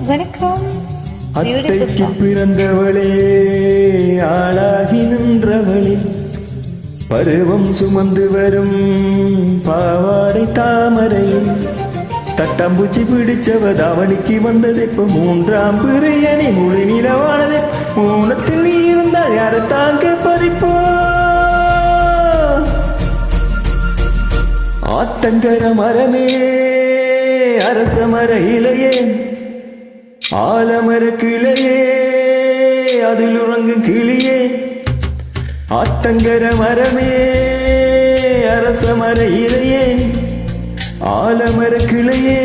வணக்கம். அத்தைக்கு பிறந்தவளே, ஆளாகி நின்றவளே, பருவம் சுமந்து வரும் பாவாடை தாமரையில் தட்டாம்பூச்சி பிடிச்சவ தாவணிக்கு வந்தது. இப்ப மூன்றாம் பிறையணி முழு நிலவானது. மூலத்தில் நீ இருந்தால் யாரை தாங்க பறிப்போ. ஆத்தங்கர மரமே, அரச மர இலையே, ஆலமர கிளையே, அதில் உறங்கும் கிளியே. ஆத்தங்கர மரமே, அரச மர இலையே, ஆலமர கிளையே,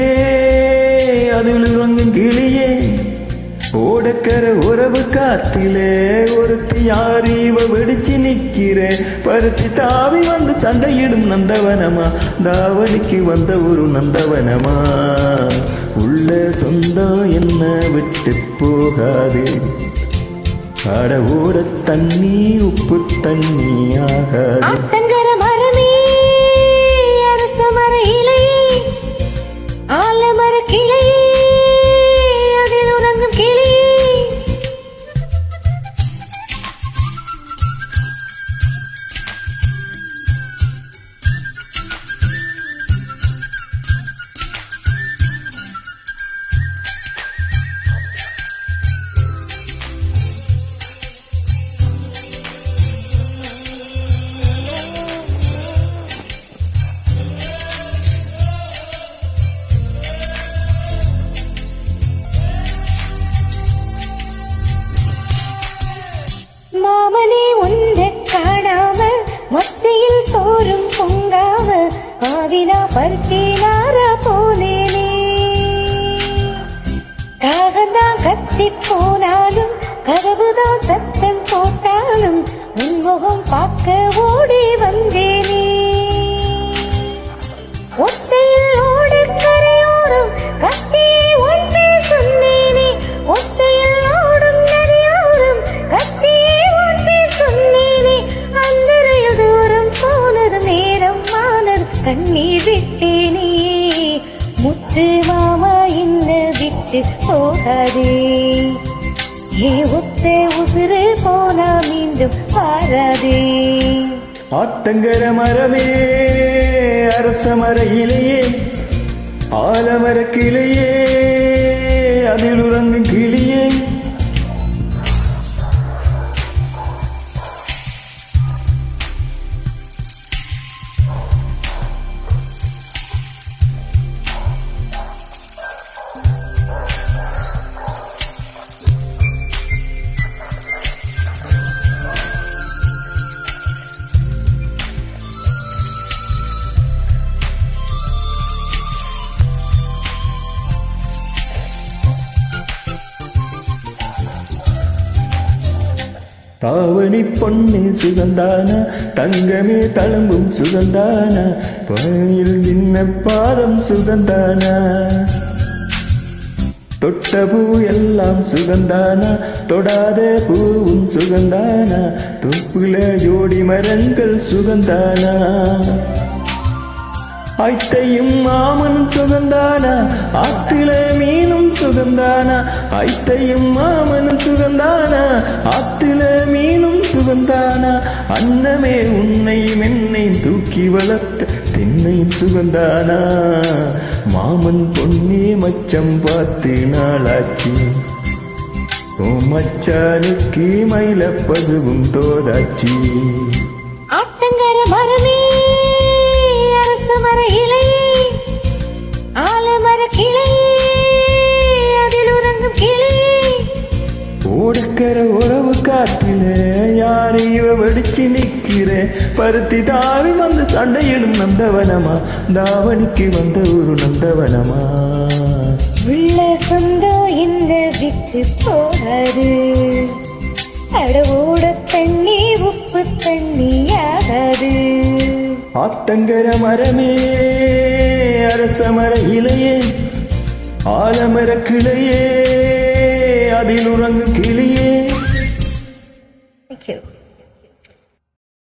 அதில் உறங்கும் கிளியே. ஓடக்கர உறவு காத்திலே ஒருத்தி யார் இவ வெடிச்சு நிக்கிற. பருத்தி தாவி வந்து சண்டையிடும் நந்தவனமா, தாவணிக்கு வந்த ஒரு நந்தவனமா. உள்ள சொந்தம் என்ன விட்டு போகாது, அட ஓட தண்ணி உப்பு தண்ணி ஆகாது. ஆலமர கிளையே, அதில் உறங்கும் கிளியே. மாமனே ஒன்றை காணாம மத்தியில் சோறும் பொங்காம ஆவினா பருத்தினாரா போனேனே. காகந்தான் கத்தி போனாலும் கதவுதான் சத்தம் போட்டாலும் உன்முகம் பார்க்க ஓடி வந்தேனே. ஒத்தையில் ஓடக்கரையோரம் கத்தியை ஒன் பேர் சொன்னேனே. ஒத்தையில் ஓடும் நதியோரம் கத்தியை ஒன் பேர் சொன்னேனே. அந்தரையில் தூரம் போனது நேரம் ஆனது கண்ணீர் விட்டேனே. முத்து மாமா என்ன விட்டு போகாதே. ஏ ஒத்த உசுறு போனா மீண்டும் பாராதே. ஆத்தங்கர மரமே, அரச மர இலையே, ஆலமர கிளையே, அதில் உறங்கும் கிளியே. தாவணி பொன்னே சுகந்தானா, தங்கமே தழும்பும் சுகந்தானா, பணியில் நின்ன பாதம் சுகந்தானா. தொட்ட பூ எல்லாம் சுகந்தானா, தொடாத பூவும் சுகந்தானா, தொப்புல ஜோடி மரங்கள் சுகந்தானா. ஐத்தையும் மாமனும் சுகந்தானா, ஆத்தில மீனும் சுகந்தானா. ஐத்தையும் மாமனும் சுகந்தானா, ஆத்தில மீனும் சுகந்தானா. அன்னமே உன்னையும் என்னையும் தூக்கி வளர்த்த திண்ணையும் சுகந்தானா. மாமன் பொன்னே மச்சம் பார்த்து நாளாச்சு, மச்சானுக்கு மயில பதுவும் தோதாச்சு. ஆத்தங்கர மரமே, அரச மர இலையே, ஆலமர கிளையே, அதில் உறங்கும் கிளியே. ஓடக்கர உறவு காட்டில யார் இவ வெடிச்சு நிக்கிற. பருத்தி தாவி வந்து சண்டையிடும் நந்தவனமா, தாவணிக்கு வந்த ஒரு நந்தவனமா. உள்ள சொந்தம் என்ன விட்டு போகாது, அடவோட தண்ணி உப்பு தண்ணி ஆகாது. ஆத்தங்கர மரமே, அரச மர இலையே, ஆலமர கிளையே, அதில் உறங்கும் கிளியே. Thank you.